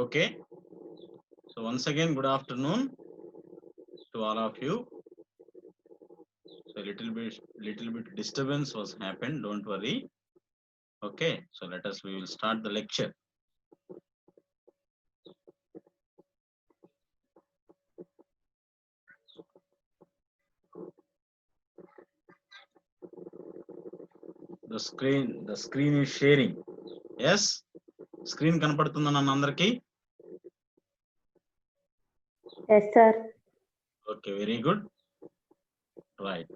Okay. So once again, good afternoon to all of you. So little bit disturbance was happened. Don't worry. Okay. So we will start the lecture. The screen is sharing. Yes. Screen కనపడుతుందా నన్ను అందరికి? Yes, sir. Okay, very good. Right.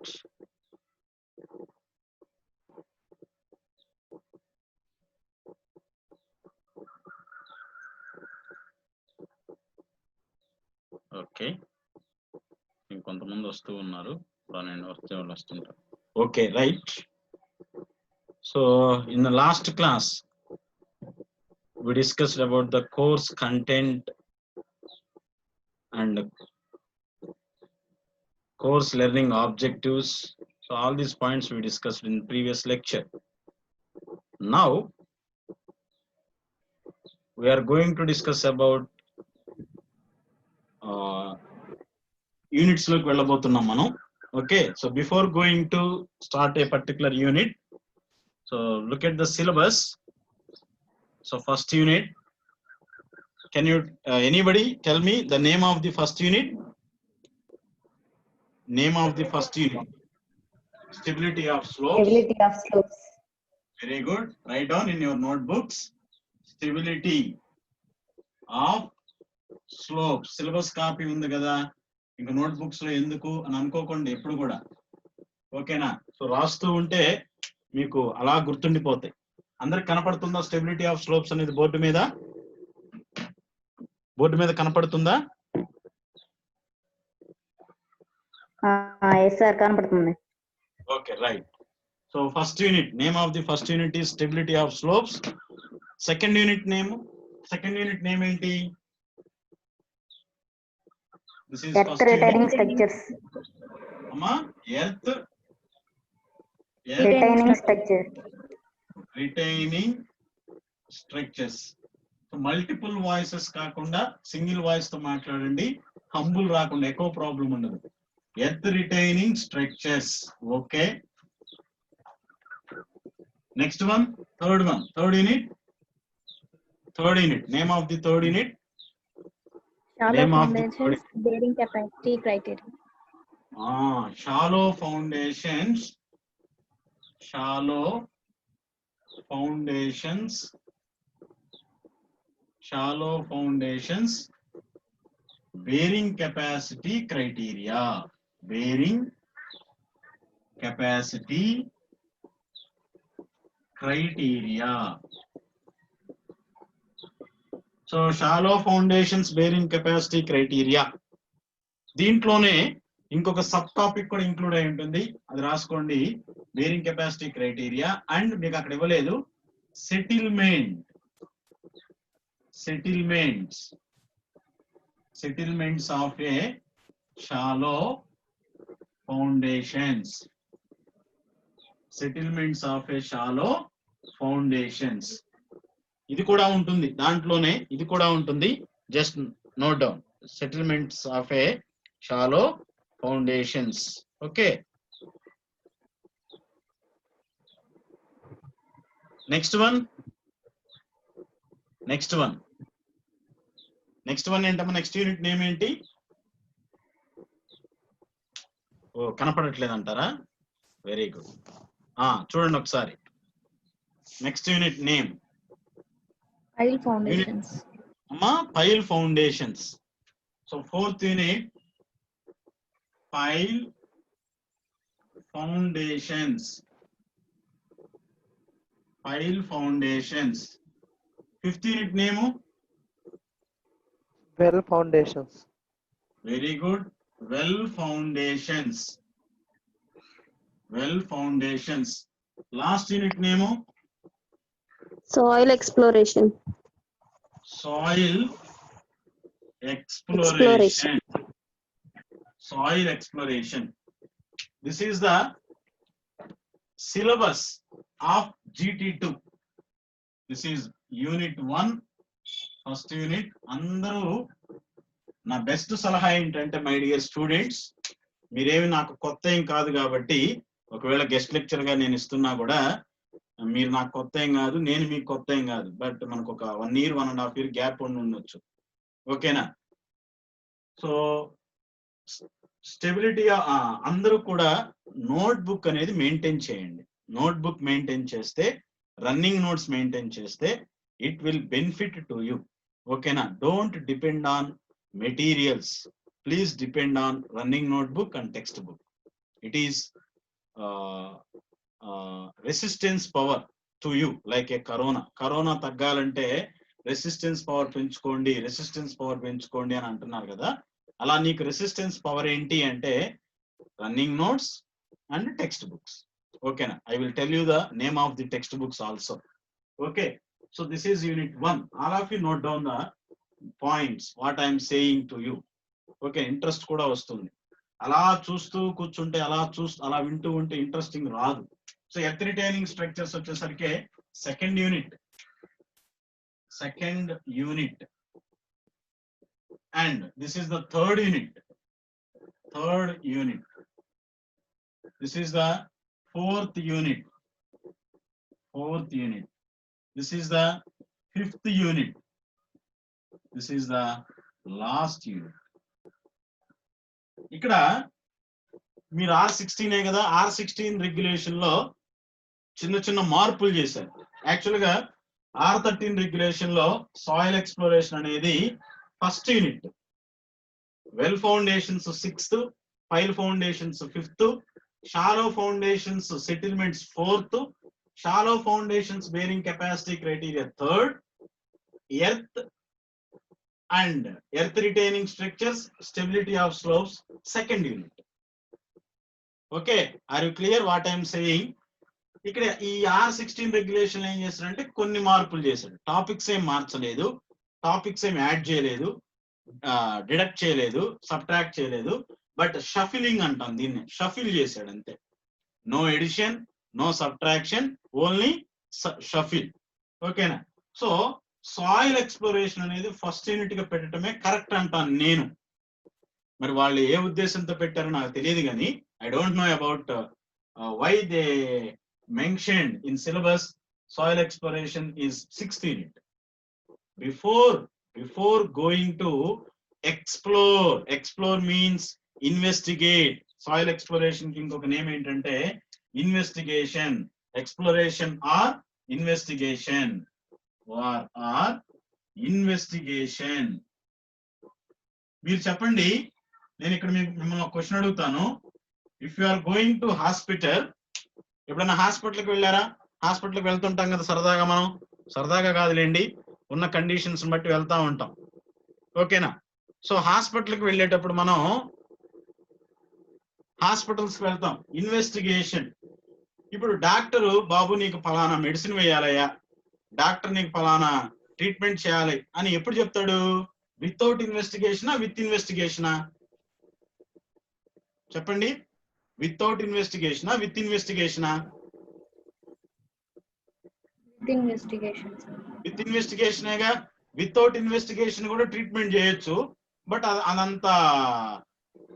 Okay. ఇంకొంతమంది వస్తూ ఉన్నారు. నేను వస్తే వాళ్ళు వస్తుంటారు. Okay, right. So in the last class, we discussed about the course content and course learning objectives. So all these points we discussed in previous lecture. Now we are going to discuss about units look వెళ్ళబోతున్నాం మనం. Okay, so before going to start a particular unit, so look at the syllabus. So first unit, can you anybody tell me the name of the first unit? Name of the first unit. Stability of slopes. Stability of slopes. Very good. Write down in your notebooks. Stability of slopes. Syllabus copy ఉంది కదా, ఇంకా notebooks లో ఎందుకు అని అనుకోకండి ఎప్పుడు కూడా. ఓకేనా? సో రాస్తూ ఉంటే మీకు అలా గుర్తుండిపోతాయి. అందరికి కనపడుతుందా స్టెబిలిటీ ఆఫ్ స్లోప్స్ అనేది బోర్డు మీద? బోర్డు మీద కనపడుతుందా? Yes, sir. కనపడుతుంది. Okay, right. So first unit, name of the first unit is stability of slopes. Second unit name ఏంటి? This is Earth retaining structures. Amma, earth Retaining structure. Retaining structures. So multiple voices కాకుండా single voice తో మాట్లాడండి. Humble రాకుండా ఎక్కువ problem ఉండదు. Earth retaining structures. Okay. Next one, third unit. Name of the third unit. Shallow foundations, bearing capacity criteria. Shallow foundations. Shallow foundations. Bearing capacity criteria. Bearing capacity criteria. So shallow foundations bearing capacity criteria. దీంట్లోనే ఇంకొక sub topic కూడా include అయి ఉంటుంది, అది రాసుకోండి. Bearing capacity criteria and మీకు అక్కడ ఇవ్వలేదు settlements of A shallow foundations. Settlements of A shallow foundations ఇది కూడా ఉంటుంది దాంట్లోనే, ఇది కూడా ఉంటుంది. Just note down settlements of A shallow foundations. Okay, next one ఏంటమ్మా? నెక్స్ట్ యూనిట్ నేమ్ ఏంటి? ఓ కనపడట్లేదు అంటారా? Very good. చూడండి ఒకసారి. Next unit name Pile foundations. Pile foundations. So fourth unit, pile foundations. Fifth unit name? Well foundations. Very good. Well foundations. Last unit name? Soil exploration. Soil exploration. This is the syllabus of GT2. This is unit 1 first unit అందరూ నా best సలహా ఏంటంటే my dear students, మీరేమి నాకు కొత్త ఏం కాదు కాబట్టి ఒకవేళ గెస్ట్ లెక్చర్ గా నేను ఇస్తున్నా కూడా మీరు నాకు కొత్త ఏం కాదు, నేను మీకు కొత్త ఏం కాదు. బట్ మనకు ఒక 1 year 1.5 year గ్యాప్ ఉండొచ్చు. ఓకేనా? సో స్టెబిలిటీ అందరూ కూడా నోట్ బుక్ అనేది మెయింటైన్ చేయండి. నోట్ బుక్ మెయింటైన్ చేస్తే, రన్నింగ్ నోట్స్ మెయింటైన్ చేస్తే it will benefit to you. ఓకేనా? Don't depend on materials, please depend on running notebook and textbook. It is resistance power to you like a corona తగ్గాలంటే resistance power పెంచుకోండి, resistance power పెంచుకోండి అని అంటున్నారు కదా. అలా నీకు resistance power ఏంటి అంటే running notes and textbooks. ఓకేనా? I will tell you the name of the textbooks also. Okay, so this is unit 1. All of you note down the points what I'm saying to you. Okay, interest కూడా వస్తుంది. అలా చూస్తూ కూర్చుంటే, అలా వింటూ ఉంటే interesting రాదు. So earth retaining structures వచ్చేసరికి second unit, and this is the third unit. This is the fourth unit. This is the fifth unit. This is the last unit. ఇక్కడ మీరు R16 కదా, R16 రెగ్యులేషన్ లో చిన్న మార్పులు చేశారు. Actual గా R13 regulation లో సాయిల్ ఎక్స్ప్లోరేషన్ అనేది first unit, well foundations 6th, pile foundations 5th, shallow foundations settlements 4th, shallow foundations bearing capacity criteria 3rd, earth and earth retaining structures, stability of slopes second unit. Okay, are you clear what I'm saying? ఇక్కడ ఈ R16 regulation ఏం చేస్తారంటే కొన్ని మార్పులు చేశాడు. Topics ఏం మార్చలేదు, topics ఏం యాడ్ చేయలేదు, డిడక్ట్ చేయలేదు, సబ్ట్రాక్ట్ చేయలేదు, బట్ షఫిలింగ్ అంటాం దీన్ని, షఫిల్ చేశాడు అంతే. No addition, no subtraction, only shuffle. ఓకేనా? సో సాయిల్ ఎక్స్ప్లోరేషన్ అనేది ఫస్ట్ యూనిట్ గా పెట్టడమే కరెక్ట్ అంటాను నేను. మరి వాళ్ళు ఏ ఉద్దేశంతో పెట్టారో నాకు తెలియదు కానీ I don't know about why they mentioned in syllabus soil exploration is 6th unit. Before going to explore means investigate. Soil exploration ki inkoka name entante investigation. Exploration or investigation, or investigation. మీరు చెప్పండి, నేను ఇక్కడ మిమ్మల్ని ఒక question అడుగుతాను. If you are going to hospital, ఎప్పుడైనా హాస్పిటల్కి వెళ్ళారా? హాస్పిటల్కి వెళ్తుంటాం కదా సరదాగా, మనం సరదాగా కాదులేండి, ఉన్న కండిషన్స్ బట్టి వెళ్తా ఉంటాం. ఓకేనా? సో హాస్పిటల్కి వెళ్ళేటప్పుడు మనం హాస్పిటల్స్కి వెళ్తాం, ఇన్వెస్టిగేషన్. ఇప్పుడు డాక్టరు బాబు నీకు ఫలానా మెడిసిన్ వేయాలయ్యా, డాక్టర్ నీకు ఫలానా ట్రీట్మెంట్ చేయాలి అని ఎప్పుడు చెప్తాడు? వితౌట్ ఇన్వెస్టిగేషనా, విత్ ఇన్వెస్టిగేషనా? చెప్పండి, వితౌట్ ఇన్వెస్టిగేషనా, విత్ ఇన్వెస్టిగేషనా? విత్ ఇన్వెస్టిగేషనేగా. వితౌట్ ఇన్వెస్టిగేషన్ కూడా ట్రీట్మెంట్ చేయొచ్చు, బట్ అదంత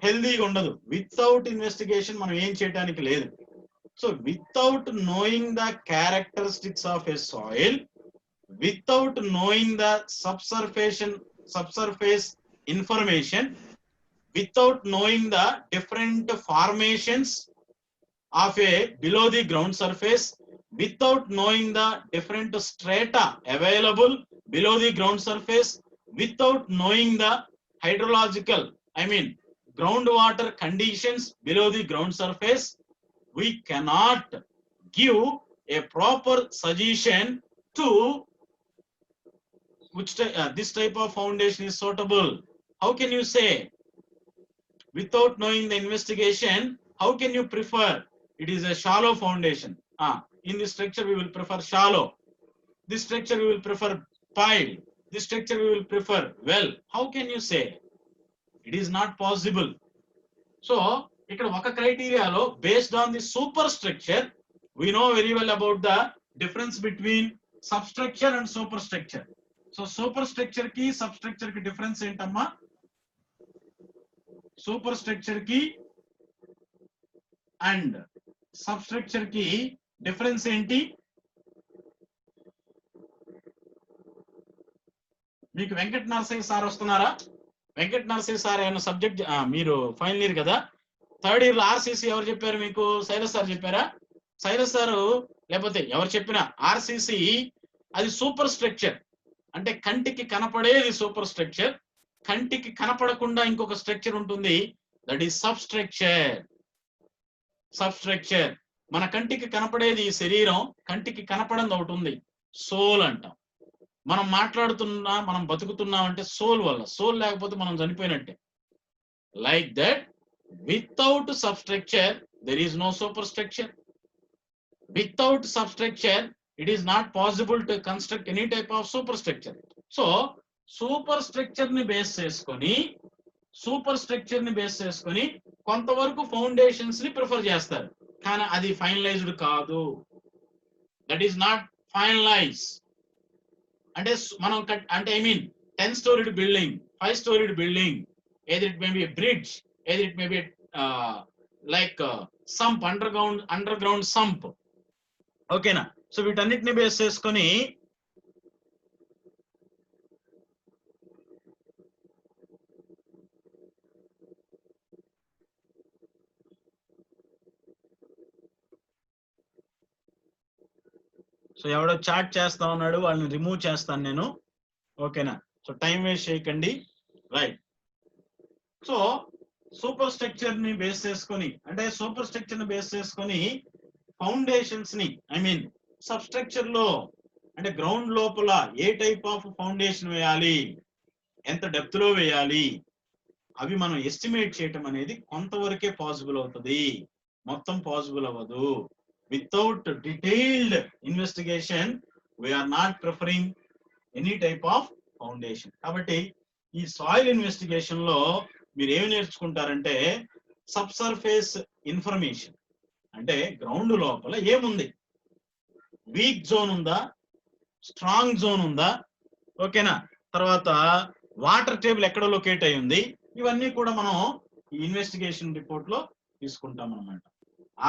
హెల్దీగా ఉండదు. వితౌట్ ఇన్వెస్టిగేషన్ మనం ఏం చేయడానికి లేదు. So without knowing the characteristics of a soil, without knowing the subsurface information, without knowing the different formations of a below the ground surface, without knowing the different strata available below the ground surface, without knowing the hydrological, groundwater conditions below the ground surface, we cannot give a proper suggestion to which this type of foundation is suitable. How can you say? Without knowing the investigation, how can you prefer? It is a shallow foundation. In this structure we will prefer shallow. This structure we will prefer pile. This structure we will prefer well. How can you say? It is not possible. So ikkada oka criteria lo based on the superstructure, we know very well about the difference between substructure and superstructure. So super structure కి sub structure కి difference ఏంటమ్మా? Super structure కి and sub structure కి difference ఏంటి? మీకు Venkata Narasayya sir వస్తున్నారా? Venkata Narasayya sir ఏమైనా subject, మీరు ఫైనల్ ఇయర్ కదా, థర్డ్ ఇయర్ లో ఆర్సిసి ఎవరు చెప్పారు మీకు? శైలజ్ సార్ చెప్పారా? శైలజ్ సార్ లేకపోతే ఎవరు చెప్పినా ఆర్సిసి అది సూపర్ స్ట్రక్చర్. అంటే కంటికి కనపడేది సూపర్ స్ట్రక్చర్, కంటికి కనపడకుండా ఇంకొక స్ట్రక్చర్ ఉంటుంది, that is sub structure. Sub structure మన కంటికి కనపడేది ఈ శరీరం, కంటికి కనపడని ఒకటి ఉంది, సోల్ అంటాం. మనం మాట్లాడుతున్నా, మనం బతుకుతున్నాం అంటే సోల్ వల్ల. సోల్ లేకపోతే మనం చనిపోయినట్టే. Like that without substructure there is no superstructure. Without substructure it is not possible to construct any type of superstructure. So superstructure ni base చేసుకొని కొంతవరకు ఫౌండేషన్స్ ని ప్రిఫర్ చేస్తారు, కానీ అది ఫైనలైజ్డ్ కాదు. That is not finalise. అంటే మనం అంటే I mean 10 storied building, 5 storied building, either it may be a bridge, either it may be like sump, underground sump. ఓకేనా? సో వీటన్నిటిని బేస్ చేసుకొని సో ఎవడో చాట్ చేస్తా ఉన్నాడు, వాళ్ళని రిమూవ్ చేస్తాను నేను. ఓకేనా? సో టైం వేస్ట్ చేయకండి. రైట్. సో సూపర్ స్ట్రక్చర్ ని బేస్ చేసుకొని, అంటే సూపర్ స్ట్రక్చర్ ని బేస్ చేసుకొని ఫౌండేషన్స్ ని, ఐ మీన్ సబ్ స్ట్రక్చర్ లో అంటే గ్రౌండ్ లోపల ఏ టైప్ ఆఫ్ ఫౌండేషన్ వేయాలి, ఎంత డెప్త్ లో వేయాలి, అవి మనం ఎస్టిమేట్ చేయటం అనేది కొంతవరకే పాసిబుల్ అవుతుంది, మొత్తం పాసిబుల్ అవ్వదు. Without detailed investigation we're not preferring any type of foundation. కాబట్టి ఈ సాయిల్ ఇన్వెస్టిగేషన్ లో మీరు ఏమి నేర్చుకుంటారంటే సబ్ సర్ఫేస్ ఇన్ఫర్మేషన్, అంటే గ్రౌండ్ లోపల ఏముంది, వీక్ జోన్ ఉందా, స్ట్రాంగ్ జోన్ ఉందా, ఓకేనా, తర్వాత వాటర్ టేబుల్ ఎక్కడ లొకేట్ అయి ఉంది, ఇవన్నీ కూడా మనం ఈ ఇన్వెస్టిగేషన్ రిపోర్ట్ లో తీసుకుంటాం అన్నమాట.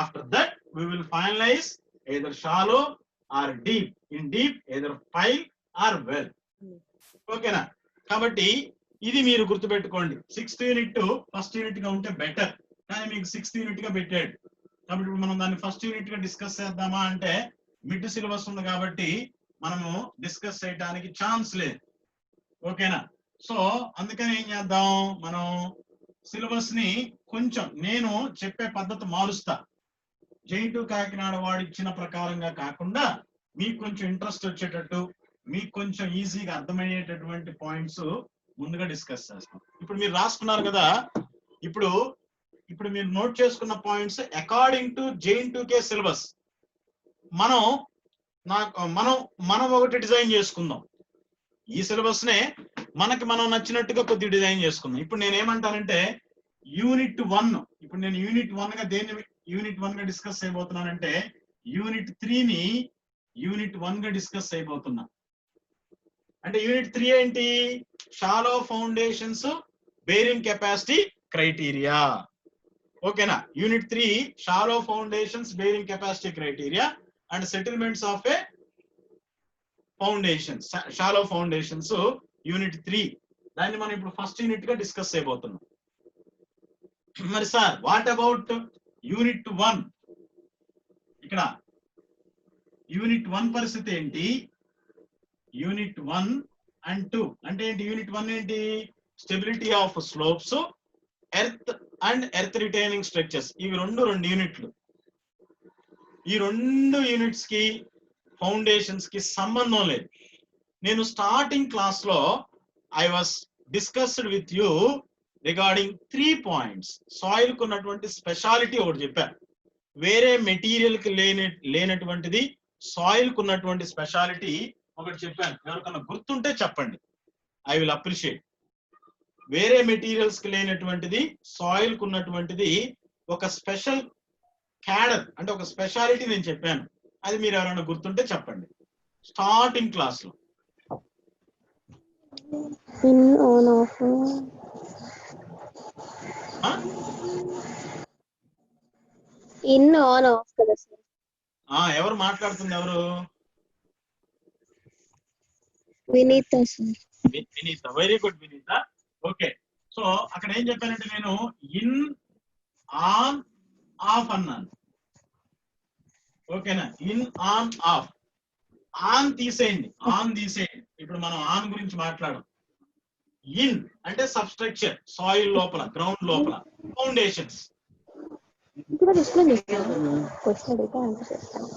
After that we will finalise either shallow or deep. In deep either pile or well. ఓకేనా? కాబట్టి ఇది మీరు గుర్తుపెట్టుకోండి. 6th యూనిట్ ఫస్ట్ యూనిట్ గా ఉంటే బెటర్, కానీ మీకు 6th యూనిట్ గా పెట్టాడు. కాబట్టి ఇప్పుడు మనం దాన్ని ఫస్ట్ యూనిట్ గా డిస్కస్ చేద్దామా అంటే మిడ్ సిలబస్ ఉంది కాబట్టి మనము డిస్కస్ చేయడానికి ఛాన్స్ లేదు. ఓకేనా? సో అందుకని ఏం చేద్దాం, మనం సిలబస్ ని కొంచెం నేను చెప్పే పద్ధతి మారుస్తా. జైంటు కాకినాడ వాడు ఇచ్చిన ప్రకారంగా కాకుండా మీకు కొంచెం ఇంట్రెస్ట్ వచ్చేటట్టు, మీకు కొంచెం ఈజీగా అర్థమయ్యేటటువంటి పాయింట్స్ ముందుగా డిస్కస్ చేస్తాం. ఇప్పుడు మీరు రాసుకున్నారు కదా, ఇప్పుడు మీరు నోట్ చేసుకున్న పాయింట్స్ అకార్డింగ్ టు జైంటుకే సిలబస్ మనం ఒకటి డిజైన్ చేసుకుందాం. ఈ సిలబస్ నే మనం నచ్చినట్టుగా కొద్దిగా డిజైన్ చేసుకుందాం. ఇప్పుడు నేను ఏమంటానంటే యూనిట్ 1, ఇప్పుడు నేను యూనిట్ 1 గా దేన్ని యూనిట్ 1 గా డిస్కస్ చేయబోతున్నానంటే యూనిట్ 3 ని యూనిట్ 1 గా డిస్కస్ చేయబోతున్నా. అంటే యూనిట్ 3 ఏంటి, shallow foundations bearing capacity criteria. ఓకేనా? Unit 3 shallow foundations bearing capacity criteria and settlements of a foundations, shallow foundations unit 3. దాన్ని మనం ఇప్పుడు ఫస్ట్ యూనిట్ గా డిస్కస్ చేయబోతున్నాం. మరి సార్ వాట్ అబౌట్ యూనిట్ 1? ఇక్కడ యూనిట్ 1 పరిస్థితి ఏంటి? యూనిట్ 1 అండ్ 2 అంటే ఏంటి? యూనిట్ 1 ఏంటి? Stability of slopes, earth and earth retaining structures. ఇవి రెండు యూనిట్లు. ఈ 2 యూనిట్స్ కి ఫౌండేషన్స్ కి సంబంధం లేదు. నేను స్టార్టింగ్ క్లాస్ లో I was discussed with you regarding 3 points. Soil కు ఉన్నటువంటి స్పెషాలిటీ ఒకటి చెప్పాను, వేరే మెటీరియల్ కి లేనటువంటిది సాయిల్ కు ఉన్నటువంటి స్పెషాలిటీ ఒకటి చెప్పాను. ఎవరికన్నా గుర్తుంటే చెప్పండి, ఐ విల్ అప్రిషియేట్. వేరే మెటీరియల్స్ కి లేనటువంటిది సాయిల్ కు ఉన్నటువంటిది ఒక స్పెషల్ క్యాడర్, అంటే ఒక స్పెషాలిటీ నేను చెప్పాను. అది మీరు ఎవరైనా గుర్తుంటే చెప్పండి స్టార్టింగ్ క్లాస్ లో. In, on, off. In, on, off కదా సార్. ఎవరు మాట్లాడుతుంది? ఎవరు? Vineeta sir. Vineeta. Very good Vineeta. Okay, so అక్కడ ఏం చెప్పానంటే నేను ఇన్, ఆన్, ఆఫ్ అన్నాను. ఓకేనా? In, on, off. ఆన్ తీసేయండి, ఆన్ తీసేయండి. ఇప్పుడు మనం ఆన్ గురించి మాట్లాడం. ఇన్ అంటే సబ్స్ట్రక్చర్, సాయిల్ లోపల, గ్రౌండ్ లోపల, ఫౌండేషన్స్. ఇప్పుడు డిస్ప్లే చేస్తాను. క్వశ్చన్ అడిగితే ఆన్సర్ చేస్తాను.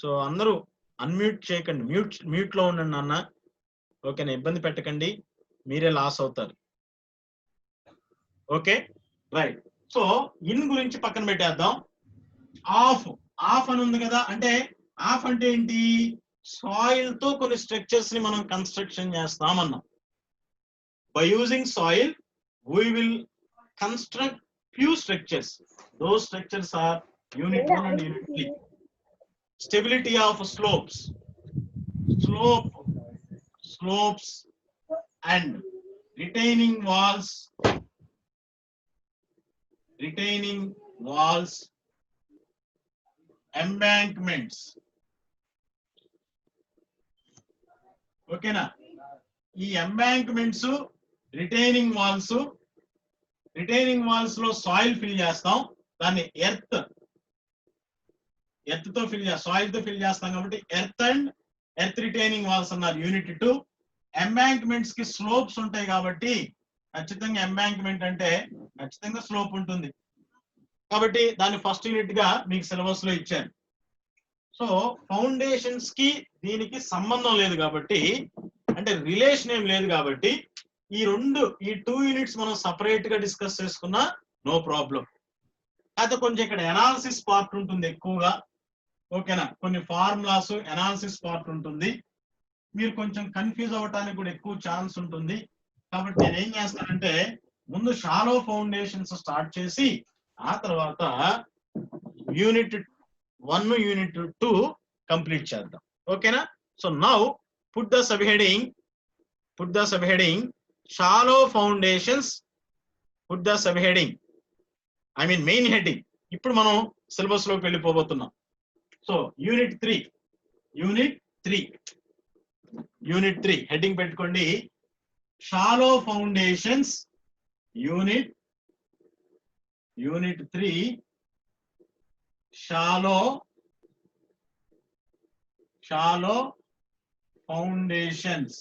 సో అందరూ అన్మ్యూట్ చేయకండి, మ్యూట్ లో ఉండండి నాన్న. ఓకేనా? ఇబ్బంది పెట్టకండి, మీరే లాస్ అవుతారు. Okay, right. సో ఇన్ గురించి పక్కన పెట్టేద్దాం. ఆఫ్, ఆఫ్ అని ఉంది కదా, అంటే ఆఫ్ అంటే ఏంటి? సాయిల్ తో కొన్ని స్ట్రక్చర్స్ ని మనం కన్స్ట్రక్షన్ చేస్తామన్నాం. By using soil we will construct few structures. Those structures are unit 1 and unit 3. Stability of slopes, slopes and retaining walls, embankments. ఓకేనా? ఈ ఎంబాంక్మెంట్స్, రిటైనింగ్ వాల్స్ లో సాయిల్ ఫిల్ చేస్తాం. దాన్ని ఎర్త్ తో ఫిల్ చేస్తాం, సాయిల్ తో ఫిల్ చేస్తాం కాబట్టి earth and earth retaining walls అన్నారు యూనిట్ 2. ఎంబాంక్మెంట్స్ కి స్లోప్స్ ఉంటాయి కాబట్టి ఖచ్చితంగా ఎంబాంక్మెంట్ అంటే ఖచ్చితంగా స్లోప్ ఉంటుంది కాబట్టి దాన్ని ఫస్ట్ యూనిట్ గా మీకు సిలబస్ లో ఇచ్చాను. సో ఫౌండేషన్స్ కి దీనికి సంబంధం లేదు కాబట్టి, అంటే రిలేషన్ ఏం లేదు కాబట్టి ఈ 2 యూనిట్స్ మనం సపరేట్ గా డిస్కస్ చేసుకున్నా నో ప్రాబ్లం. అయితే కొంచెం ఇక్కడ ఎనాలిసిస్ పార్ట్ ఉంటుంది ఎక్కువగా. ఓకేనా? కొన్ని ఫార్ములాస్, ఎనాలిసిస్ పార్ట్ ఉంటుంది. మీరు కొంచెం కన్ఫ్యూజ్ అవ్వటానికి కూడా ఎక్కువ ఛాన్స్ ఉంటుంది. కాబట్టి నేను ఏం చేస్తానంటే ముందు షాలో ఫౌండేషన్స్ స్టార్ట్ చేసి ఆ తర్వాత యూనిట్ 1, యూనిట్ 2 కంప్లీట్ చేద్దాం. ఓకేనా? So now put the sub heading shallow foundations. Put the subheading, I mean main heading. ఇప్పుడు మనం సిలబస్ లోకి వెళ్ళిపోబోతున్నాం. సో యూనిట్ 3 హెడ్డింగ్ పెట్టుకోండి. Shallow foundations, unit 3 shallow foundations.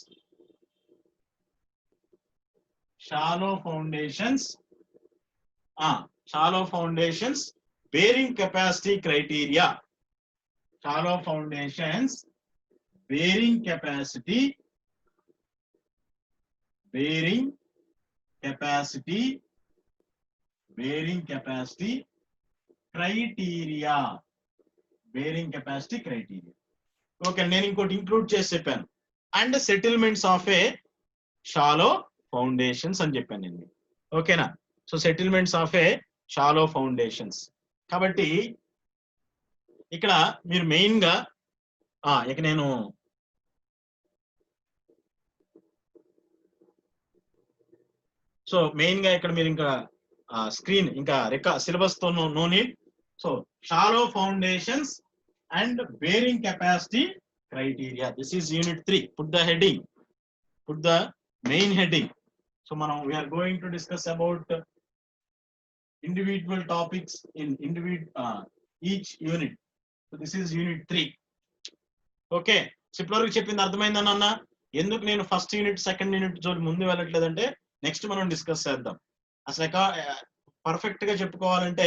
Shallow foundations bearing capacity criteria. Shallow foundations bearing capacity criteria. Okay, నేను ఇంకోటి include చేసి చెప్పాను. And settlements of A shallow foundations అని చెప్పాను నేను. ఓకేనా? So settlements of A shallow foundations. కాబట్టి ఇక్కడ మీరు మెయిన్ గా ఇక నేను ఇక్కడ మీరు ఇంకా స్క్రీన్ ఇంకా సిలబస్ తో no need. So shallow foundations and bearing capacity criteria. This is unit 3. Put the main heading. So we are going to discuss about individual topics in each unit. So this is unit 3. Okay, ఇప్పటివరకు చెప్పింది అర్థమైందా నాన్న? ఎందుకు నేను first unit, second unit జోలి ముందు వెళ్ళట్లేదంటే next మనం discuss చేద్దాం. అసలు పర్ఫెక్ట్ గా చెప్పుకోవాలంటే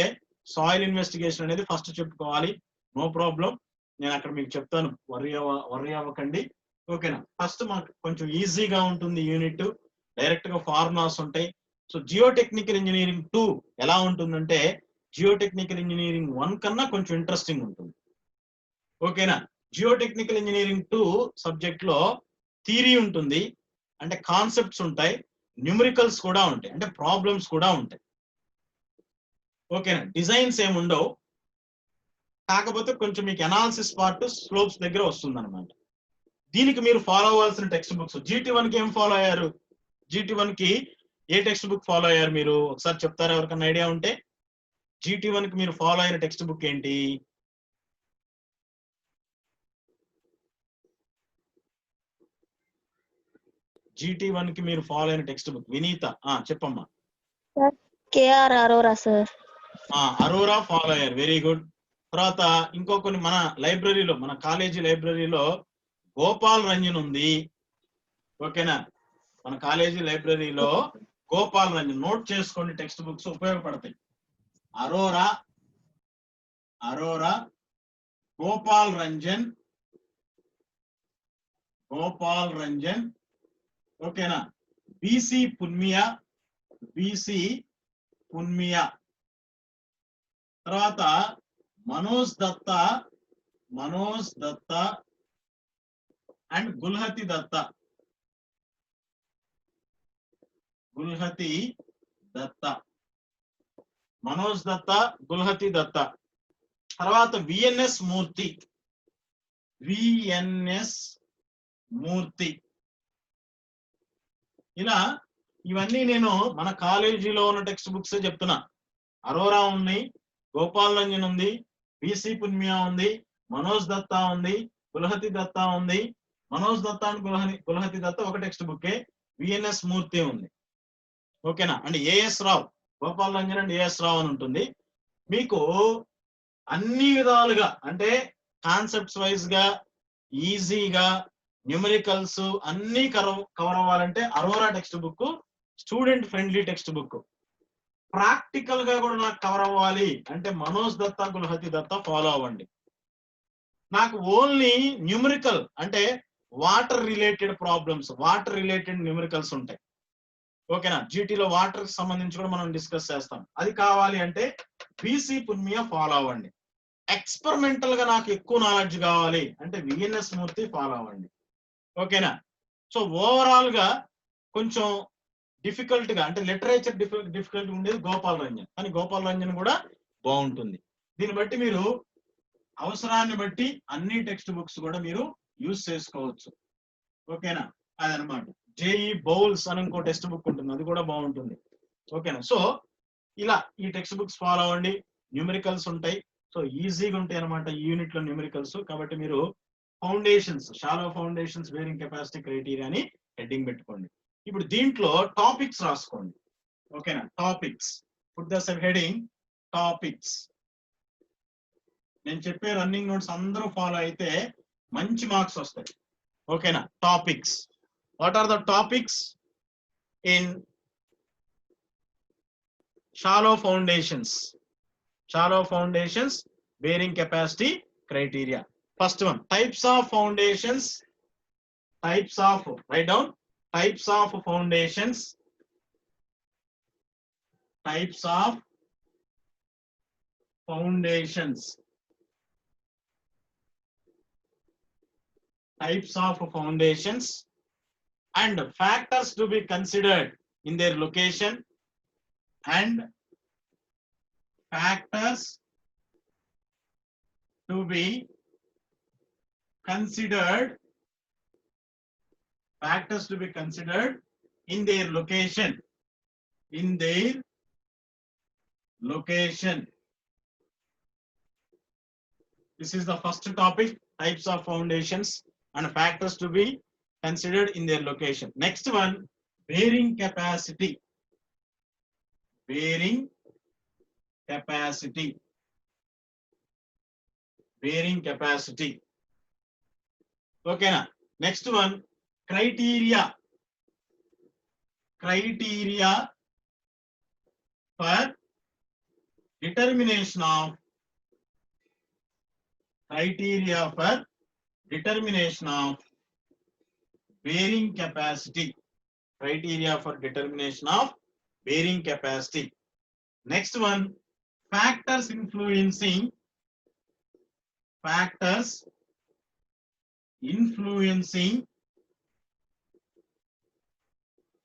సాయిల్ ఇన్వెస్టిగేషన్ అనేది ఫస్ట్ చెప్పుకోవాలి. నో ప్రాబ్లం, నేను అక్కడ మీకు చెప్తాను, వర్రీ అవ్వకండి. ఓకేనా? ఫస్ట్ మాకు కొంచెం ఈజీగా ఉంటుంది యూనిట్, డైరెక్ట్ గా ఫార్ములాస్ ఉంటాయి. సో జియోటెక్నికల్ ఇంజనీరింగ్ 2 ఎలా ఉంటుందంటే జియోటెక్నికల్ ఇంజనీరింగ్ 1 కన్నా కొంచెం ఇంట్రెస్టింగ్ ఉంటుంది. ఓకేనా? జియోటెక్నికల్ ఇంజనీరింగ్ 2 సబ్జెక్ట్ లో థియరీ ఉంటుంది, అంటే కాన్సెప్ట్స్ ఉంటాయి, న్యూమరికల్స్ కూడా ఉంటాయి, అంటే ప్రాబ్లమ్స్ కూడా ఉంటాయి. ఓకేనా? డిజైన్స్ ఏముండవు, కాకపోతే కొంచెం మీకు అనాలిసిస్ పార్ట్ స్లోప్స్ దగ్గర వస్తుంది అనమాట. దీనికి మీరు ఫాలో అవ్వాల్సిన టెక్స్ట్ బుక్స్ GT1 కి ఏం ఫాలో అయ్యారు? GT1 కి ఏ టెక్స్ట్ బుక్ ఫాలో అయ్యారు మీరు ఒకసారి చెప్తారా ఎవరికన్నా ఐడియా ఉంటే? GT1 కి మీరు ఫాలో అయిన టెక్స్ట్ బుక్ ఏంటి? GT1 కి మీరు ఫాలో అయిన టెక్స్ట్ బుక్ వినీత చెప్పమ్మా. KR Arora sir. Arora follow అయ్యారు, వెరీ గుడ్. తర్వాత ఇంకో కొన్ని మన లైబ్రరీలో, మన కాలేజీ లైబ్రరీలో గోపాల్ రంజన్ ఉంది, ఓకేనా? మన కాలేజీ లైబ్రరీలో గోపాల్ రంజన్, నోట్ చేసుకోండి, టెక్స్ట్ బుక్స్ ఉపయోగపడతాయి. అరోరా, అరోరా, గోపాల్ రంజన్, గోపాల్ రంజన్, ఓకేనా? BC Punmia, BC Punmia. తర్వాత మనోజ్ దత్తా, మనోజ్ దత్తా అండ్ గుల్హతి దత్తా, గుల్హతి దత్తా, మనోజ్ దత్తా, గుల్హతి దత్తా. తర్వాత విఎన్ఎస్ మూర్తి, విఎన్ఎస్ మూర్తి. ఇలా ఇవన్నీ నేను మన కాలేజీలో ఉన్న టెక్స్ట్ బుక్స్ చెప్తున్నా. అరోరా ఉంది, గోపాల్ రంజన్ ఉంది, బీసీ పున్మియా ఉంది, మనోజ్ దత్తా ఉంది, గుల్హతి దత్తా ఉంది. మనోజ్ దత్తా అండ్ గుల్హతి దత్తా ఒక టెక్స్ట్ బుక్కే. విఎన్ఎస్ మూర్తి ఉంది, ఓకేనా? And AS Rao, Gopal Ranjan and AS Rao అని ఉంటుంది. మీకు అన్ని విధాలుగా అంటే కాన్సెప్ట్స్ వైజ్ గా ఈజీగా న్యూమరికల్స్ అన్ని కవర్ అవ్వాలంటే Arora textbook student friendly textbook. Practical గా కూడా నాకు కవర్ అవ్వాలి అంటే మనోజ్ దత్తా, గుల్హతి దత్తా ఫాలో అవ్వండి. నాకు ఓన్లీ న్యూమరికల్ అంటే water related problems, water related numericals ఉంటాయి, ఓకేనా? జీటీలో వాటర్ కి సంబంధించి కూడా మనం డిస్కస్ చేస్తాం. అది కావాలి అంటే బీసీ పున్మియా ఫాలో అవ్వండి. ఎక్స్పెరిమెంటల్ గా నాకు ఎక్కువ నాలెడ్జ్ కావాలి అంటే విఎన్ఎస్ మూర్తి ఫాలో అవ్వండి, ఓకేనా? సో ఓవరాల్ గా కొంచెం డిఫికల్ట్ గా అంటే లిటరేచర్ డిఫికల్ట్ ఉండేది గోపాల్ రంజన్, కానీ గోపాల్ రంజన్ కూడా బాగుంటుంది. దీన్ని బట్టి మీరు అవసరాన్ని బట్టి అన్ని టెక్స్ట్ బుక్స్ కూడా మీరు యూజ్ చేసుకోవచ్చు, ఓకేనా? అదనమాట. జేఈ బౌల్స్ అని ఇంకో టెక్స్ట్ బుక్ ఉంటుంది, అది కూడా బాగుంటుంది, ఓకేనా? సో ఇలా ఈ టెక్స్ట్ బుక్స్ ఫాలో అవ్వండి. న్యూమరికల్స్ ఉంటాయి, సో ఈజీగా ఉంటాయి అనమాట ఈ యూనిట్ లో న్యూమరికల్స్. కాబట్టి మీరు foundations, shallow foundations wearing capacity criteria అని హెడ్డింగ్ పెట్టుకోండి. ఇప్పుడు దీంట్లో టాపిక్స్ రాసుకోండి, ఓకేనా? Topics, put the sub heading topics. నేను చెప్పే రన్నింగ్ నోట్స్ అందరూ ఫాలో అయితే మంచి మార్క్స్ వస్తాయి, ఓకేనా? Topics. What are the topics in shallow foundations? Shallow foundations bearing capacity criteria. First one, types of foundations. Types of, write down, types of foundations. Types of foundations. Types of foundations and factors to be considered in their location and factors to be considered, factors to be considered in their location, in their location. This is the first topic, types of foundations and factors to be considered in their location. Next one, bearing capacity. Bearing capacity. Bearing capacity. Okay na? Next one, criteria. Criteria for determination of, criteria for determination of bearing capacity. Criteria for determination of bearing capacity. Next one, factors influencing, factors influencing,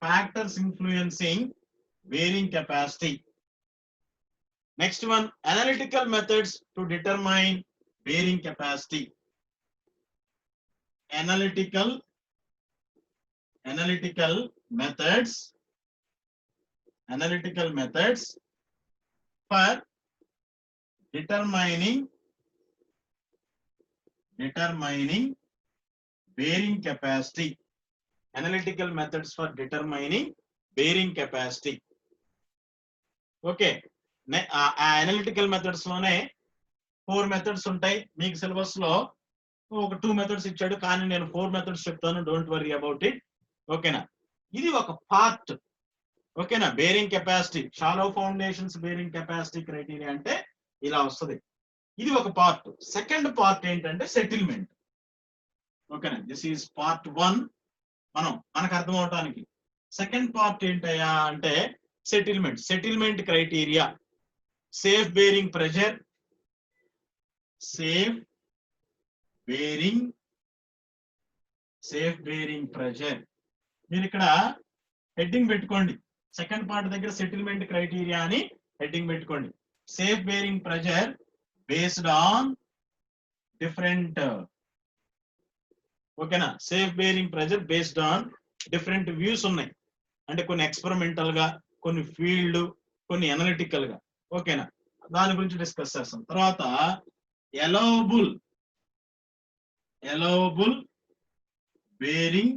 factors influencing bearing capacity. Next one, analytical methods to determine bearing capacity. Analytical methods for determining bearing capacity. Analytical methods for determining bearing capacity. Okay, analytical methods లోనే 4 methods ఉంటాయి. మీకు syllabus లో ఒక 2 methods ఇచ్చాడు, కానీ నేను 4 methods చెప్తాను. Don't worry about it. ఓకేనా, ఇది ఒక పార్ట్. ఓకేనా, bearing capacity, shallow foundations bearing capacity criteria అంటే ఇలా వస్తుంది. ఇది ఒక పార్ట్. సెకండ్ పార్ట్ ఏంటంటే సెటిల్మెంట్. ఓకేనా, దిస్ ఈజ్ పార్ట్ 1. మనకు అర్థం అవటానికి సెకండ్ పార్ట్ ఏంటయ్యా అంటే settlement criteria. Safe bearing pressure, safe bearing pressure. మీరు ఇక్కడ హెడ్డింగ్ పెట్టుకోండి. సెకండ్ పార్ట్ దగ్గర సెటిల్మెంట్ క్రైటీరియా అని హెడ్డింగ్ పెట్టుకోండి. Safe bearing pressure based on different. ఓకేనా, safe bearing pressure based on different views ఉన్నాయి. అంటే కొన్ని ఎక్స్పెరిమెంటల్ గా, కొన్ని ఫీల్డ్, కొన్ని అనలిటికల్ గా. ఓకేనా, దాని గురించి డిస్కస్ చేస్తాం. తర్వాత allowable bearing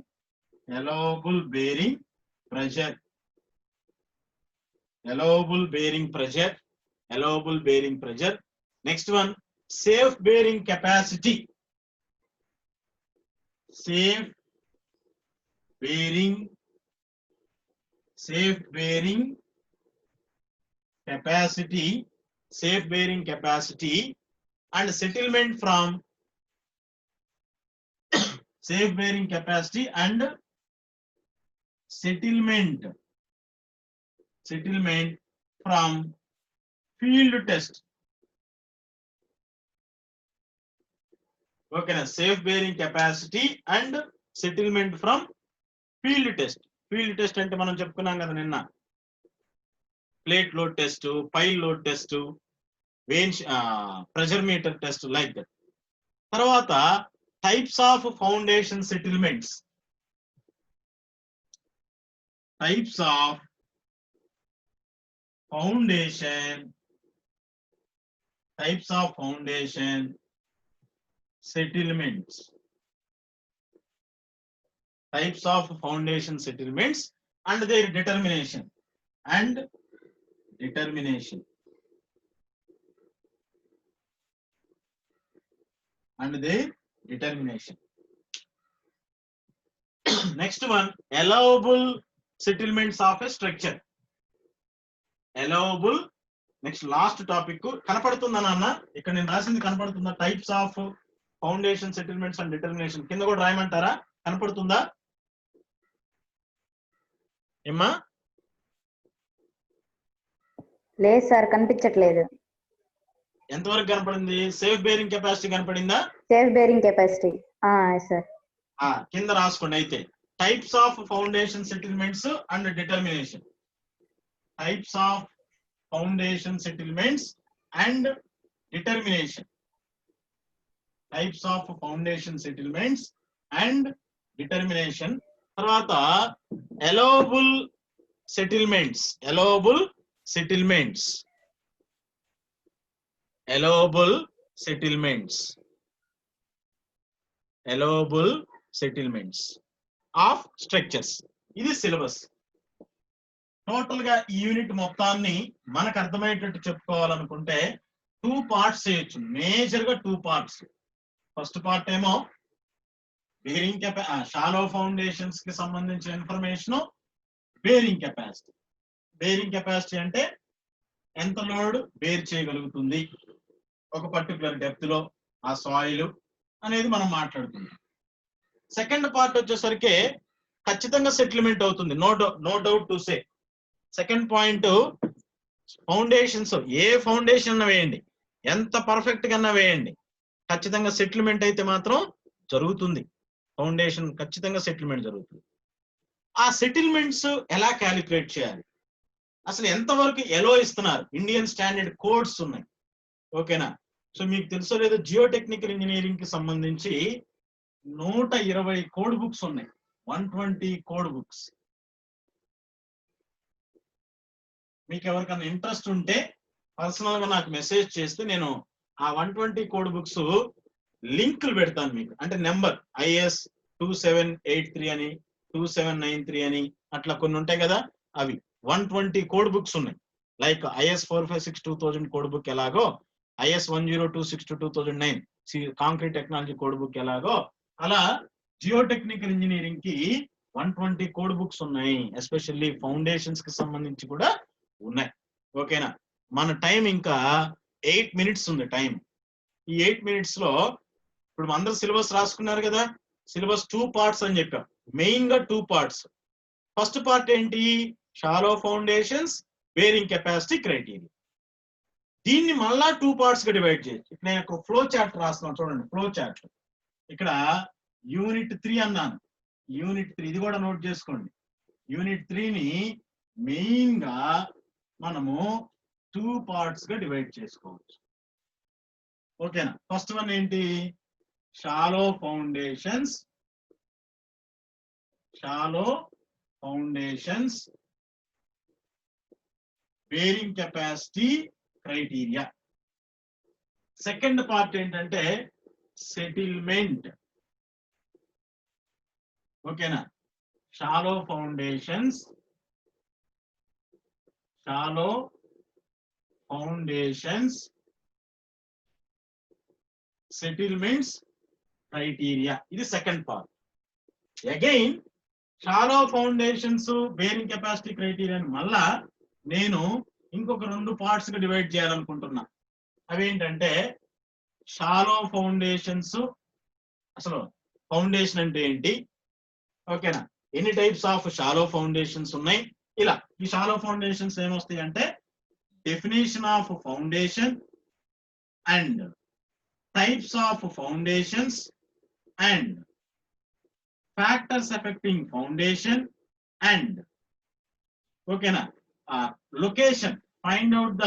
pressure. Next one, safe bearing capacity. Safe bearing capacity and settlement from safe bearing capacity and settlement from field test. Okay, safe bearing capacity and settlement from field test. Field test అంటే మనం చెప్పుకున్నాం కదా నిన్న, plate load test, pile load test, pressure meter test, like that. తర్వాత types of foundation settlements. Types of foundation settlements. Types of foundation settlements and their determination. Next one, allowable settlements of a structure. Allowable. Next last topic. కనపడుతుందా నాన్న? ఇక్కడ నేను రాసింది కనపడుతుందా? Types of foundation settlements and determination. కింద కూడా రాయమంటారా? కనపడుతుందా ఏమ్మా? లేదు సార్, కనిపించట్లేదు. ఎంతవరకు కనపడింది? సేఫ్ బేరింగ్ కెపాసిటీ కనపడిందా? Safe bearing capacity sir. కింద రాసుకోండి అయితే. Types of foundation settlements and determination. Types of foundation settlements and determination. Types of foundation settlements and determination. తర్వాత allowable settlements. of structures. ఇది సిలబస్. టోటల్ గా ఈ unit మొత్తాన్ని మనకు అర్థమయ్యేటట్టు చెప్పుకోవాలనుకుంటే 2 పార్ట్స్ చేయొచ్చు. మేజర్ గా 2 పార్ట్స్. ఫస్ట్ పార్ట్ ఏమో బేరింగ్ షాలో ఫౌండేషన్స్ కి సంబంధించిన ఇన్ఫర్మేషన్. బేరింగ్ కెపాసిటీ అంటే ఎంత లోడ్ బేర్ చేయగలుగుతుంది ఒక పర్టికులర్ డెప్త్ లో ఆ సాయిల్ అనేది మనం మాట్లాడుతున్నాం. సెకండ్ పార్ట్ వచ్చేసరికి ఖచ్చితంగా సెటిల్మెంట్ అవుతుంది. No doubt to say. Second point, foundations, ఏ ఫౌండేషన్ అన్న వేయండి, ఎంత పర్ఫెక్ట్ గా వేయండి, ఖచ్చితంగా సెటిల్మెంట్ అయితే మాత్రం జరుగుతుంది. ఫౌండేషన్ ఖచ్చితంగా సెటిల్మెంట్ జరుగుతుంది. ఆ సెటిల్మెంట్స్ ఎలా క్యాలిక్యులేట్ చేయాలి, అసలు ఎంతవరకు ఎలో ఇస్తున్నారు, ఇండియన్ స్టాండర్డ్ కోడ్స్ ఉన్నాయి. ఓకేనా, సో మీకు తెలుసో లేదో జియో టెక్నికల్ ఇంజనీరింగ్ కి సంబంధించి 120 కోడ్ బుక్స్ ఉన్నాయి. 120 కోడ్ బుక్స్. మీకు ఎవరికైనా ఇంట్రెస్ట్ ఉంటే పర్సనల్ గా నాకు మెసేజ్ చేస్తే నేను ఆ 120 కోడ్ బుక్స్ లింకులు పెడతాను మీకు. అంటే నెంబర్ IS 2783 అని 2793 అని అట్లా కొన్ని ఉంటాయి కదా, అవి 120 కోడ్ బుక్స్ ఉన్నాయి. లైక్ IS 456 2000 కోడ్ బుక్ ఎలాగో, IS 10262 2009 concrete technology code book ఎలాగో, అలా జియో టెక్నికల్ ఇంజనీరింగ్ కి 120 కోడ్ బుక్స్ ఉన్నాయి. ఎస్పెషల్లీ ఫౌండేషన్స్ కి సంబంధించి కూడా ఉన్నాయి. ఓకేనా? మన టైం ఇంకా 8 minutes ఉంది టైం. ఈ 8 minutes లో ఇప్పుడు అందరూ సిలబస్ రాసుకున్నారు కదా. సిలబస్ 2 parts అని చెప్పాం. మెయిన్ గా 2 parts. ఫస్ట్ పార్ట్ ఏంటి? Shallow foundations, bearing capacity criteria. దీన్ని మళ్ళా 2 parts గా డివైడ్ చేయొచ్చు. ఇక్కడ నేను ఒక ఫ్లో చార్ట్ రాస్తున్నాను చూడండి. ఫ్లో చార్ట్ ఇక్కడ యూనిట్ 3 అన్నాను. యూనిట్ 3 ఇది కూడా నోట్ చేసుకోండి. యూనిట్ 3ని మెయిన్ గా మనము 2 parts గా డివైడ్ చేసుకోవచ్చు. ఓకేనా? ఫస్ట్ వన్ ఏంటి? Shallow foundations, shallow foundations, bearing capacity criteria. Second part ఏంటంటే సెటిల్మెంట్. ఓకేనా? Shallow foundations, shallow foundations, settlements criteria. ఇది second part. Again shallow foundations, bearing capacity criteria మళ్ళా నేను ఇంకొక 2 parts గా డివైడ్ చేయాలనుకుంటున్నా. అవేంటంటే షాలో ఫౌండేషన్స్, అసలు ఫౌండేషన్ అంటే ఏంటి, ఓకేనా, ఎన్ని టైప్స్ ఆఫ్ షాలో ఫౌండేషన్స్ ఉన్నాయి, ఇలా ఈ షాలో ఫౌండేషన్స్ ఏమొస్తాయి అంటే definition of foundation and types of foundations and factors affecting foundation and ఓకేనా location, find out the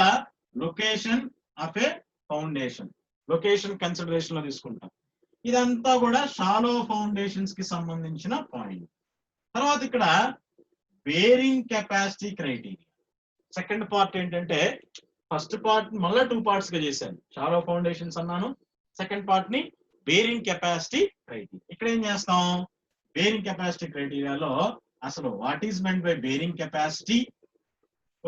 location of a foundation. Location consideration లో తీసుకుంటాం. ఇదంతా కూడా షాలో ఫౌండేషన్స్ కి సంబంధించిన పాయింట్. తర్వాత ఇక్కడ bearing capacity criteria. Second part ఏంటంటే ఫస్ట్ పార్ట్ మళ్ళీ 2 parts గా చేశాను. షాలో ఫౌండేషన్స్ అన్నాను. సెకండ్ పార్ట్ ని బేరింగ్ కెపాసిటీ క్రైటీరియా. ఇక్కడ ఏం చేస్తాం? బేరింగ్ కెపాసిటీ క్రైటీరియాలో అసలు what is meant by bearing capacity,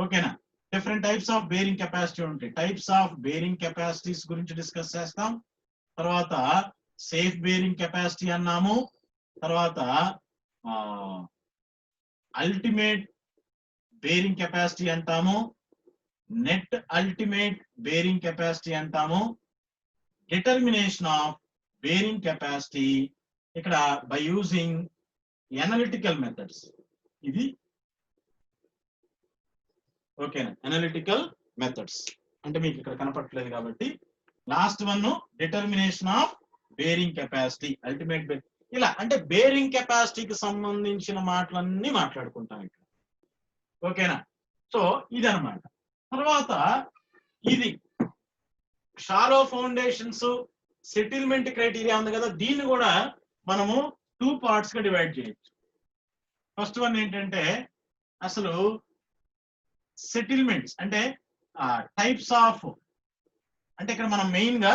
ఓకేనా, different types of bearing capacity ఉంటాయి. టైప్స్ ఆఫ్ బేరింగ్ కెపాసిటీస్ గురించి డిస్కస్ చేస్తాం. తర్వాత సేఫ్ బేరింగ్ కెపాసిటీ అన్నాము. తర్వాత అల్టిమేట్ బేరింగ్ కెపాసిటీ అంటాము. నెట్ అల్టిమేట్ బేరింగ్ కెపాసిటీ అంటాము. డిటర్మినేషన్ ఆఫ్ బేరింగ్ కెపాసిటీ ఇక్కడ బై యూజింగ్ ఎనలిటికల్ మెథడ్స్. ఇది ఓకేనా, ఎనలిటికల్ మెథడ్స్ అంటే మీకు ఇక్కడ కనపడట్లేదు కాబట్టి last one determination of bearing capacity, ultimate ఇలా అంటే బేరింగ్ కెపాసిటీకి సంబంధించిన మాటలన్నీ మాట్లాడుకుంటాం ఇక్కడ. ఓకేనా? సో ఇదన్నమాట. తర్వాత ఇది షాలో ఫౌండేషన్స్, సెటిల్మెంట్ క్రైటీరియా ఉంది కదా, దీన్ని కూడా మనము 2 parts గా డివైడ్ చేయొచ్చు. ఫస్ట్ వన్ ఏంటంటే అసలు సెటిల్మెంట్స్ అంటే టైప్స్ ఆఫ్, అంటే ఇక్కడ మనం మెయిన్ గా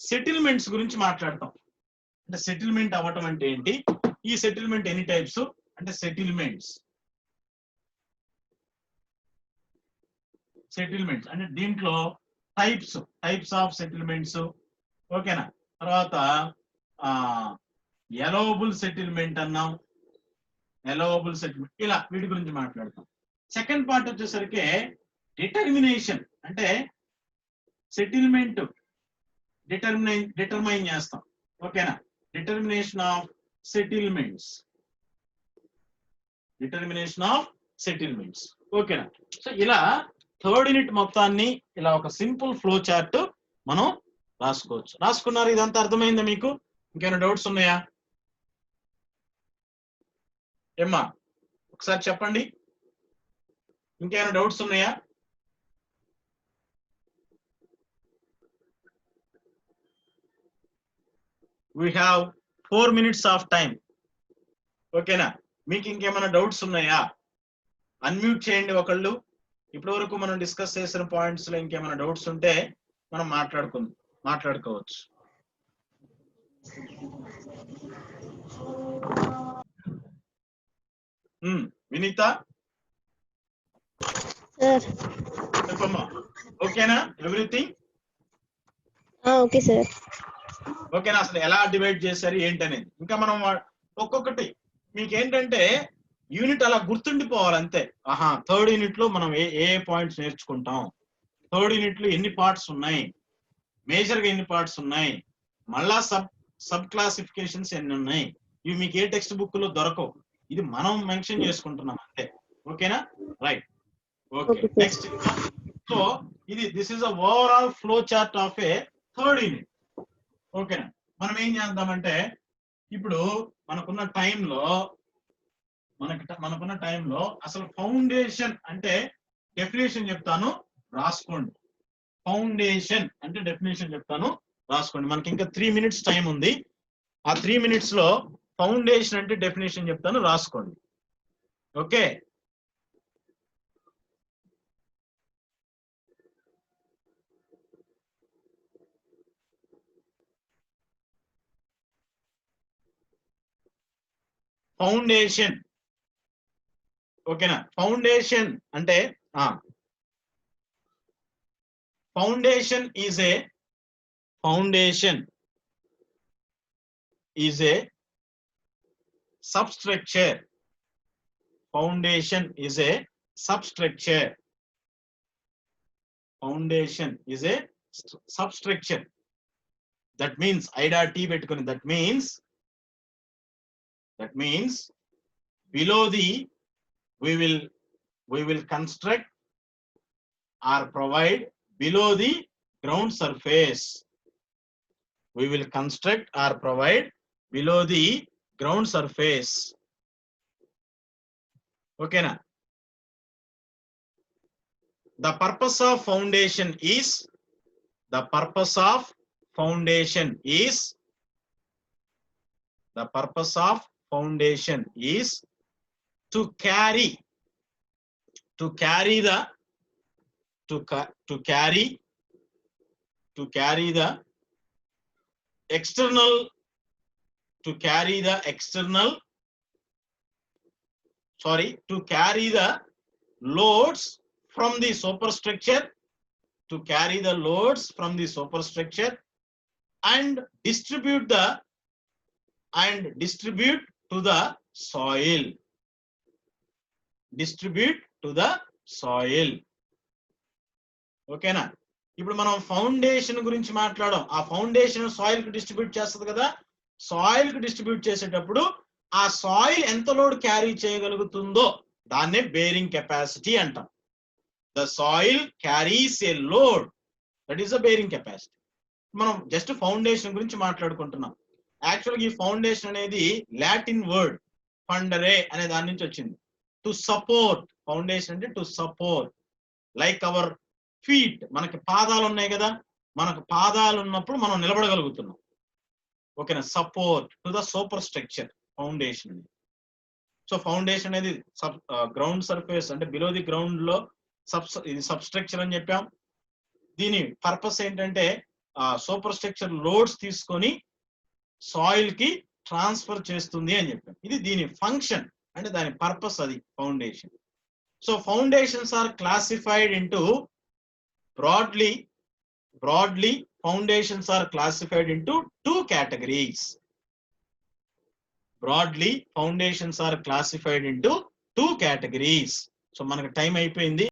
సెటిల్మెంట్స్ గురించి మాట్లాడతాం. అంటే సెటిల్మెంట్ అవ్వటం అంటే ఏంటి, ఈ సెటిల్మెంట్ ఎన్ని టైప్స్ అంటే సెటిల్మెంట్స్ అంటే దీంట్లో టైప్స్ ఆఫ్ సెటిల్మెంట్స్. ఓకేనా? తర్వాత ఎలోవబుల్ సెటిల్మెంట్ అన్నాం, ఎలోవబుల్ సెటిల్మెంట్, ఇలా వీటి గురించి మాట్లాడతాం. సెకండ్ పార్ట్ వచ్చేసరికి డిటర్మినేషన్ అంటే సెటిల్మెంట్ డిటర్మైన్ చేస్తాం. ఓకేనా? డిటర్మినేషన్ ఆఫ్ సెటిల్మెంట్స్, ఓకేనా? సో ఇలా థర్డ్ యూనిట్ మొత్తాన్ని ఇలా ఒక సింపుల్ ఫ్లో చార్ట్ మనం రాసుకోవచ్చు. రాసుకున్నారు? ఇదంతా అర్థమైందా మీకు? ఇంకేమైనా డౌట్స్ ఉన్నాయా? ఏమ్మా ఒకసారి చెప్పండి, ఇంకేమైనా డౌట్స్ ఉన్నాయా? we have 4 minutes of time. ఓకేనా? మీకు ఇంకేమైనా డౌట్స్ ఉన్నాయా? అన్మ్యూట్ చేయండి ఒకళ్ళు. ఇప్పటి వరకు మనం డిస్కస్ చేసిన పాయింట్స్ లో ఇంకేమైనా డౌట్స్ ఉంటే మనం మాట్లాడుకోవచ్చు. వినీత సార్ చెప్పమ్మా. ఓకేనా ఎవ్రీథింగ్? Okay sir. ఓకేనా? అసలు ఎలా డివైడ్ చేశారు ఏంటనేది ఇంకా మనం ఒక్కొక్కటి మీకు ఏంటంటే యూనిట్ అలా గుర్తుండిపోవాలి అంతే. థర్డ్ యూనిట్ లో మనం ఏ పాయింట్స్ నేర్చుకుంటాం, థర్డ్ యూనిట్ లో ఎన్ని పార్ట్స్ ఉన్నాయి, మేజర్ గా ఎన్ని పార్ట్స్ ఉన్నాయి, మళ్ళా సబ్ క్లాసిఫికేషన్స్ ఎన్ని ఉన్నాయి, ఇవి మీకు ఏ టెక్స్ట్ బుక్ లో దొరకవు. ఇది మనం మెన్షన్ చేసుకుంటున్నాం అంతే. ఓకేనా? Right. Okay, next. So this is a overall flow chart of A third unit. ఓకేనా? మనం ఏం చేద్దామంటే ఇప్పుడు మనకున్న టైంలో అసలు ఫౌండేషన్ అంటే డెఫినేషన్ చెప్తాను, రాసుకోండి. ఫౌండేషన్ అంటే డెఫినేషన్ చెప్తాను, రాసుకోండి. మనకి ఇంకా 3 minutes టైం ఉంది. ఆ 3 minutes లో ఫౌండేషన్ అంటే డెఫినేషన్ చెప్తాను, రాసుకోండి. ఓకే? ఫౌండేషన్. ఓకేనా? ఫౌండేషన్ అంటే foundation is a substructure. Foundation is a substructure. Foundation is a substructure. That means I.T పెట్టుకొని that means below the we will construct or provide below the ground surface. We will construct or provide below the ground surface. Okay na? The purpose of foundation is to carry the external loads from the superstructure, and distribute to the soil. ఓకేనా? ఇప్పుడు మనం foundation గురించి మాట్లాడాం. ఆ foundation soil కి distribute చేస్తుంది కదా. Soil కి డిస్ట్రిబ్యూట్ చేసేటప్పుడు ఆ సాయిల్ ఎంత లోడ్ క్యారీ చేయగలుగుతుందో దాన్నే బేరింగ్ కెపాసిటీ అంటాం. The soil carries A load, that is the bearing capacity. మనం జస్ట్ ఫౌండేషన్ గురించి మాట్లాడుకుంటున్నాం. యాక్చువల్గా ఈ ఫౌండేషన్ అనేది లాటిన్ వర్డ్ ఫండరే అనే దాని నుంచి వచ్చింది. To support. ఫౌండేషన్ అంటే to support. Like our feet, మనకి పాదాలు ఉన్నాయి కదా, మనకు పాదాలు ఉన్నప్పుడు మనం నిలబడగలుగుతున్నాం. ఓకేనా? Support to the super structure foundation. So foundation అనేది గ్రౌండ్ సర్ఫేస్ అంటే బిలో ది గ్రౌండ్ లో ఇది సబ్స్ట్రక్చర్ అని చెప్పాం. దీని పర్పస్ ఏంటంటే సూపర్ స్ట్రక్చర్ లోడ్స్ తీసుకొని సాయిల్ కి ట్రాన్స్ఫర్ చేస్తుంది అని చెప్పాం. ఇది దీని ఫంక్షన్ అంటే దాని పర్పస్, అది foundation. So foundations are classified into broadly foundations are classified into 2 categories. So మనకు టైం అయిపోయింది.